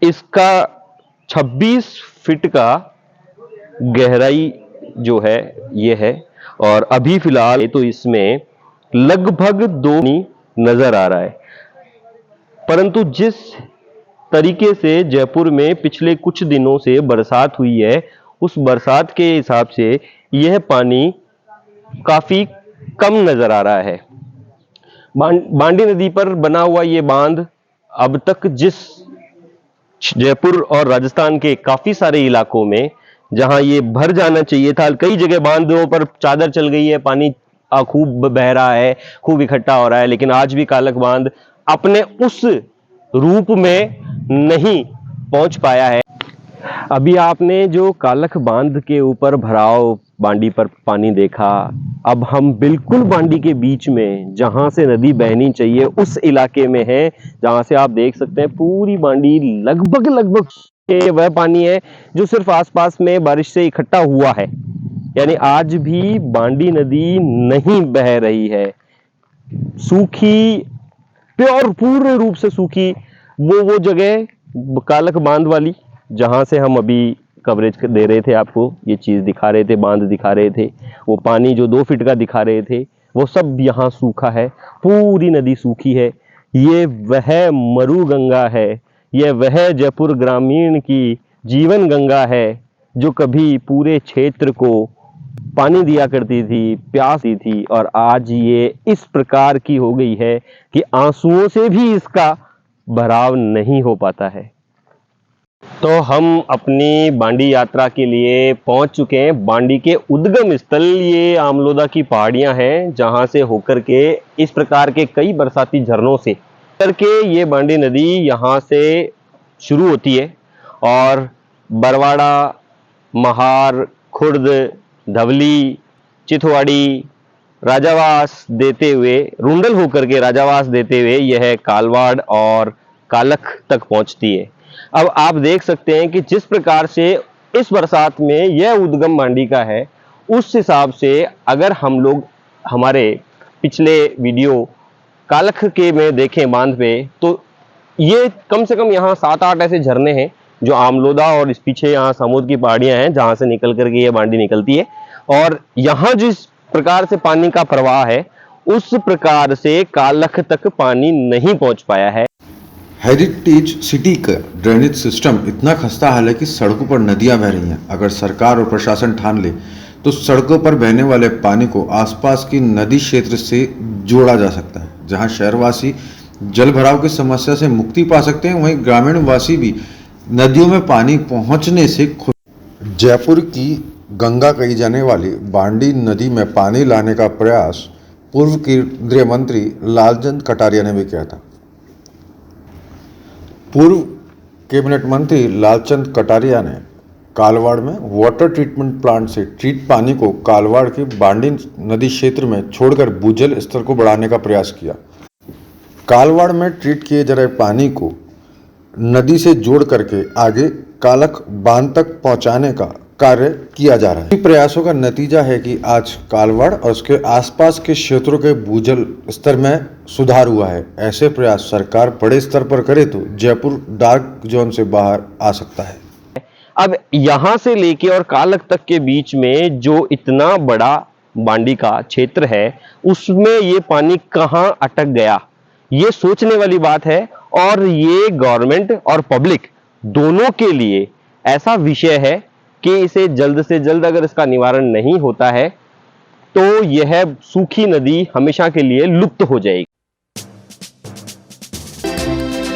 इसका 26 फीट का गहराई जो है ये है, और अभी फिलहाल तो इसमें लगभग 2 नजर आ रहा है। परंतु जिस तरीके से जयपुर में पिछले कुछ दिनों से बरसात हुई है, उस बरसात के हिसाब से यह पानी काफी कम नजर आ रहा है। बांडी नदी पर बना हुआ ये बांध अब तक जिस जयपुर और राजस्थान के काफी सारे इलाकों में जहां ये भर जाना चाहिए था, कई जगह बांधों पर चादर चल गई है, पानी खूब बह रहा है, खूब इकट्ठा हो रहा है, लेकिन आज भी कालख बांध अपने उस रूप में नहीं पहुंच पाया है। अभी आपने जो कालख बांध के ऊपर भराव बांडी पर पानी देखा, अब हम बिल्कुल बांडी के बीच में जहां से नदी बहनी चाहिए उस इलाके में है, जहां से आप देख सकते हैं पूरी बांडी लगभग वह पानी है जो सिर्फ आसपास में बारिश से इकट्ठा हुआ है। यानी आज भी बांडी नदी नहीं बह रही है, सूखी, प्योर पूर्ण रूप से सूखी वो जगह कालख बांध वाली जहां से हम अभी कवरेज दे रहे थे, आपको ये चीज दिखा रहे थे, बांध दिखा रहे थे, वो पानी जो 2 फीट का दिखा रहे थे वो सब यहाँ सूखा है, पूरी नदी सूखी है। ये वह मरु गंगा है, यह वह जयपुर ग्रामीण की जीवन गंगा है जो कभी पूरे क्षेत्र को पानी दिया करती थी, प्यास दी थी, और आज ये इस प्रकार की हो गई है कि आंसुओं से भी इसका भराव नहीं हो पाता है। तो हम अपनी बांडी यात्रा के लिए पहुंच चुके हैं बांडी के उद्गम स्थल। ये आमलोदा की पहाड़ियां हैं जहां से होकर के इस प्रकार के कई बरसाती झरनों से करके ये बांडी नदी यहां से शुरू होती है और बरवाड़ा, महार, खुर्द, धवली, चिथवाड़ी, राजावास देते हुए, रुंडल होकर के राजावास देते हुए यह कालवाड़ और कालख तक पहुंचती है। अब आप देख सकते हैं कि जिस प्रकार से इस बरसात में यह उद्गम बांडी का है, उस हिसाब से अगर हम लोग हमारे पिछले वीडियो कालख के में देखें बांध पे, तो ये कम से कम यहाँ 7-8 ऐसे झरने हैं जो आमलोदा और इस पीछे यहाँ समुद्र की पहाड़ियां हैं जहां से निकल करके ये बांडी निकलती है। और यहाँ जिस प्रकार से पानी का प्रवाह है उस प्रकार से कालख तक पानी नहीं पहुंच पाया है। हेरिटेज सिटी का ड्रेनेज सिस्टम इतना खस्ता हाल है कि सड़कों पर नदियां बह रही हैं। अगर सरकार और प्रशासन ठान ले तो सड़कों पर बहने वाले पानी को आसपास की नदी क्षेत्र से जोड़ा जा सकता है, जहां शहरवासी जल भराव की समस्या से मुक्ति पा सकते हैं, वहीं ग्रामीण वासी भी नदियों में पानी पहुंचने से खुश। जयपुर की गंगा कही जाने वाली बांडी नदी में पानी लाने का प्रयास पूर्व केंद्रीय मंत्री लालचंद कटारिया ने भी किया था। पूर्व कैबिनेट मंत्री लालचंद कटारिया ने कालवाड़ में वाटर ट्रीटमेंट प्लांट से ट्रीट पानी को कालवाड़ की बांडी नदी क्षेत्र में छोड़कर भूजल स्तर को बढ़ाने का प्रयास किया। कालवाड़ में ट्रीट किए जा रहे पानी को नदी से जोड़ करके आगे कालख बांध तक पहुंचाने का कार्य किया जा रहा है। इन प्रयासों का नतीजा है कि आज कालवाड़ और उसके आसपास के क्षेत्रों के भूजल स्तर में सुधार हुआ है। ऐसे प्रयास सरकार बड़े स्तर पर करे तो जयपुर डार्क जोन से बाहर आ सकता है। अब यहां से लेके और कालख तक के बीच में जो इतना बड़ा बांडी का क्षेत्र है, उसमें ये पानी कहां अटक गया, ये सोचने वाली बात है। और ये गवर्नमेंट और पब्लिक दोनों के लिए ऐसा विषय है कि इसे जल्द से जल्द अगर इसका निवारण नहीं होता है तो यह सूखी नदी हमेशा के लिए लुप्त हो जाएगी।